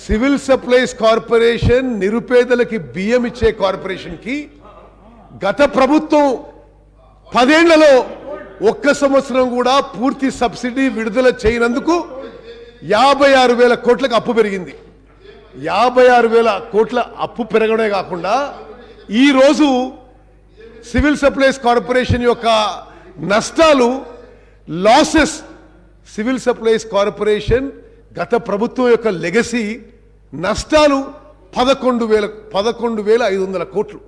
Civil supplies corporation నిరుపేదలకి బియ్యం ఇచ్చే కార్పొరేషన్కి గత ప్రభుత్వం 10 ఏళ్లలో ఒక్క సంవత్సరం కూడా పూర్తి సబ్సిడీ విడుదల చేయనందుకు 56,000 కోట్లకు అప్పు పెరిగింది. 56,000 కోట్ల అప్పు పెరగడమే కాకుండా ఈరోజు సివిల్ సప్లైస్ కార్పొరేషన్ యొక్క నష్టాలు లాసెస్ సివిల్ సప్లైస్ కార్పొరేషన్ గత ప్రభుత్వం యొక్క లెగసీ నష్టాలు 11,500 కోట్లు.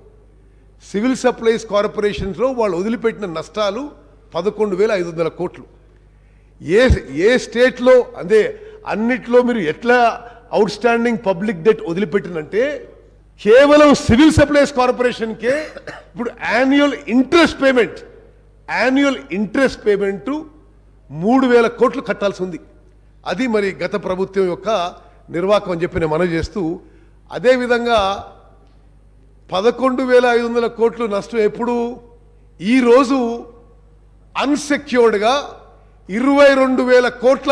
సివిల్ సప్లైస్ కార్పొరేషన్స్లో వాళ్ళు వదిలిపెట్టిన నష్టాలు 11,500 కోట్లు. ఏ స్టేట్లో అదే అన్నిట్లో మీరు ఎట్లా అవుట్ స్టాండింగ్ పబ్లిక్ డెట్ వదిలిపెట్టినంటే కేవలం సివిల్ సప్లైస్ కార్పొరేషన్కే ఇప్పుడు యాన్యువల్ ఇంట్రెస్ట్ పేమెంట్ 3,000 కోట్లు కట్టాల్సి ఉంది. అది మరి గత ప్రభుత్వం యొక్క నిర్వాహకం అని చెప్పి నేను మనవి చేస్తూ, అదేవిధంగా 11,500 కోట్లు నష్టం ఎప్పుడు ఈరోజు అన్సెక్యూర్డ్గా 22,000 కోట్ల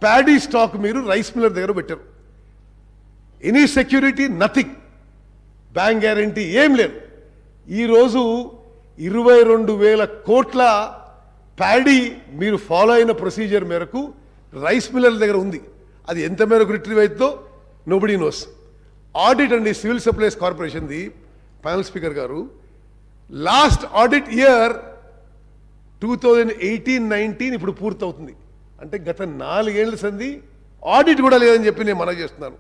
ప్యాడీ స్టాక్ మీరు రైస్ మిల్లర్ దగ్గర పెట్టారు. Any security nothing, bank guarantee ఏం లేదు. ఈరోజు 22,000 కోట్ల ప్యాడీ మీరు ఫాలో అయిన ప్రొసీజర్ మేరకు రైస్ మిల్లర్ దగ్గర ఉంది. అది ఎంత మేరకు రిట్రీవ్ అవుతుందో నోబడీ నోస్. ఆడిట్ అండి సివిల్ సప్లైస్ కార్పొరేషన్ది, ప్యానల్ స్పీకర్ గారు, లాస్ట్ ఆడిట్ ఇయర్ 2018-19 ఇప్పుడు పూర్తవుతుంది. అంటే గత 4 ఏళ్ల సంది ఆడిట్ కూడా లేదని చెప్పి నేను మనవి చేస్తున్నాను.